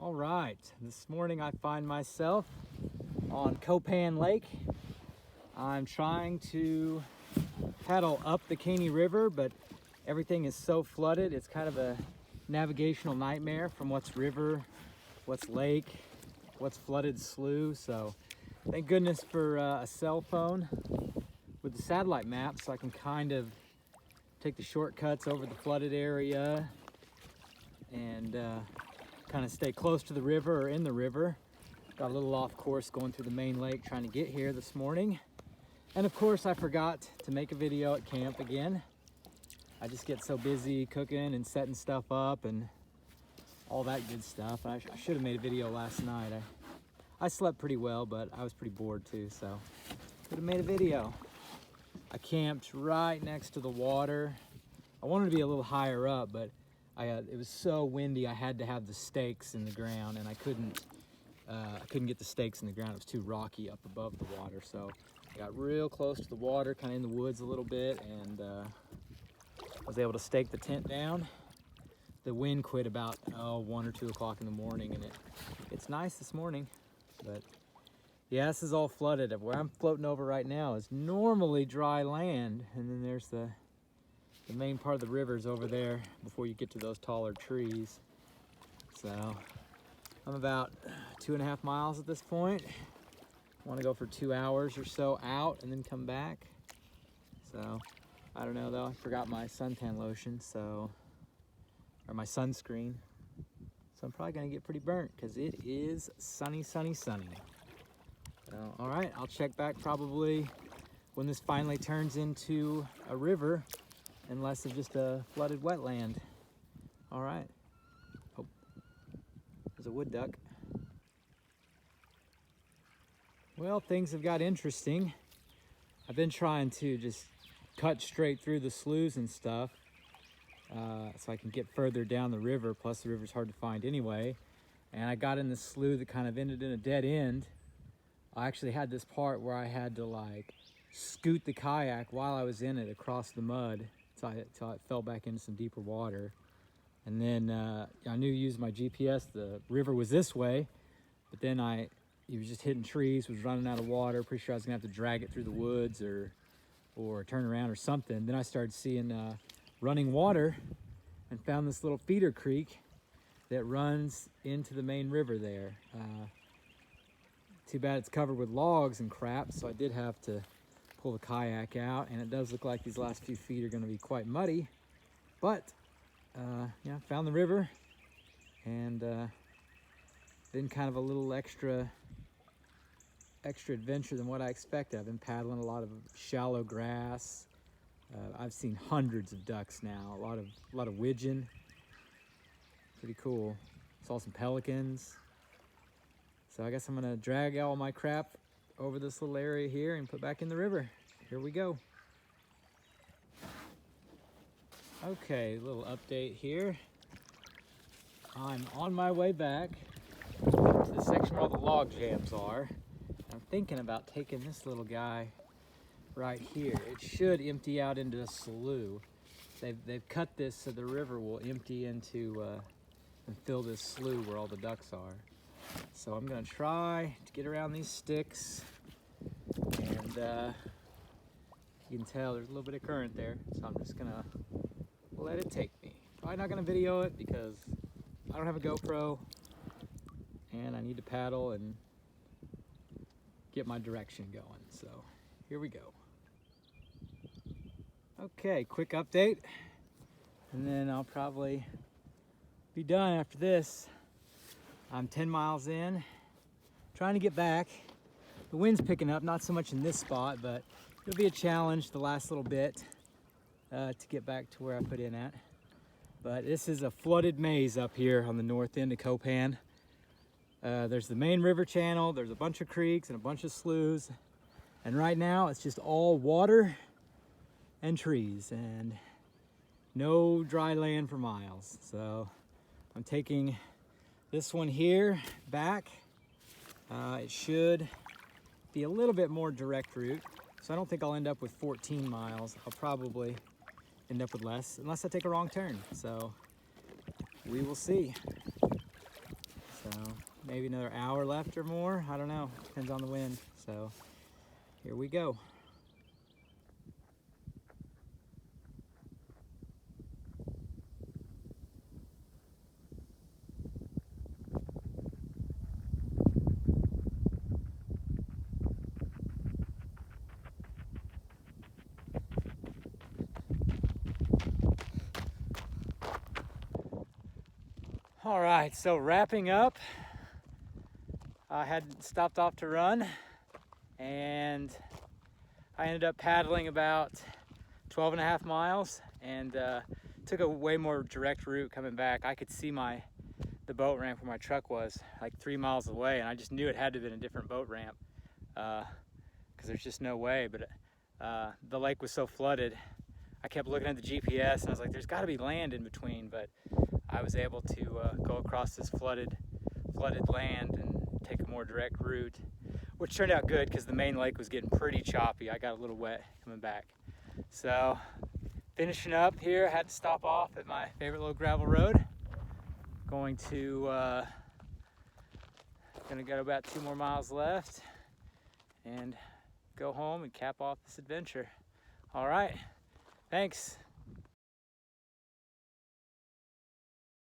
All right, this morning I find myself on Copan Lake. I'm trying to paddle up the Caney River, but everything is so flooded. It's kind of a navigational nightmare from what's river, what's lake, what's flooded slough. So thank goodness for a cell phone with the satellite map, so I can kind of take the shortcuts over the flooded area and kind of stay close to the river or in the river. Got a little off course going through the main lake trying to get here this morning. And of course I forgot to make a video at camp again. I just get so busy cooking and setting stuff up and all that good stuff. I should have made a video last night. I slept pretty well, but I was pretty bored too, so could have made a video. I camped right next to the water. I wanted to be a little higher up, but it was so windy I had to have the stakes in the ground, and I couldn't get the stakes in the ground. It was too rocky up above the water, so I got real close to the water, kind of in the woods a little bit, and was able to stake the tent down. The wind quit about 1 or 2 o'clock in the morning, and it's nice this morning. But yeah, this is all flooded. Where I'm floating over right now is normally dry land, and then there's the main part of the river's over there before you get to those taller trees. So I'm about 2.5 miles at this point. I want to go for 2 hours or so out and then come back. So I don't know though, I forgot my suntan lotion, or my sunscreen. So I'm probably gonna get pretty burnt because it is sunny, sunny, sunny. So, all right, I'll check back probably when this finally turns into a river and less of just a flooded wetland. All right. Oh, there's a wood duck. Well, things have got interesting. I've been trying to just cut straight through the sloughs and stuff so I can get further down the river, plus the river's hard to find anyway. And I got in this slough that kind of ended in a dead end. I actually had this part where I had to like scoot the kayak while I was in it across the mud till it fell back into some deeper water. And then I knew using my GPS the river was this way, but then it was just hitting trees, was running out of water. Pretty sure I was gonna have to drag it through the woods or turn around or something. Then I started seeing running water and found this little feeder creek that runs into the main river there. Too bad it's covered with logs and crap, so I did have to pull the kayak out, and it does look like these last few feet are going to be quite muddy, but yeah, found the river, and then kind of a little extra adventure than what I expected. I've been paddling a lot of shallow grass. I've seen hundreds of ducks now, a lot of widgeon. Pretty cool. Saw some pelicans. So I guess I'm gonna drag all my crap over this little area here and put back in the river. Here we go. Okay, a little update here. I'm on my way back to the section where all the log jams are. I'm thinking about taking this little guy right here. It should empty out into a slough. They've cut this so the river will empty into and fill this slough where all the ducks are. So I'm gonna try to get around these sticks, and you can tell there's a little bit of current there, so I'm just gonna let it take me. Probably not gonna video it because I don't have a GoPro and I need to paddle and get my direction going. So here we go. Okay, quick update, and then I'll probably be done after this. I'm 10 miles in, trying to get back. The wind's picking up, not so much in this spot, but it'll be a challenge the last little bit to get back to where I put in at. But this is a flooded maze up here on the north end of Copan. There's the main river channel, there's a bunch of creeks and a bunch of sloughs, and right now it's just all water and trees and no dry land for miles. So I'm taking this one here back. It should be a little bit more direct route, so I don't think I'll end up with 14 miles. I'll probably end up with less unless I take a wrong turn. So we will see. So So maybe another hour left or more. I don't know. Depends on the wind. So here we go. All right, so wrapping up, I had stopped off to run and I ended up paddling about 12 and a half miles and took a way more direct route coming back. I could see the boat ramp where my truck was like 3 miles away, and I just knew it had to have been a different boat ramp because there's just no way. But the lake was so flooded, I kept looking at the GPS and I was like, there's got to be land in between, but I was able to go across this flooded land and take a more direct route, which turned out good because the main lake was getting pretty choppy. I got a little wet coming back. So finishing up here, I had to stop off at my favorite little gravel road. Gonna go about 2 more miles left and go home and cap off this adventure. All right, thanks.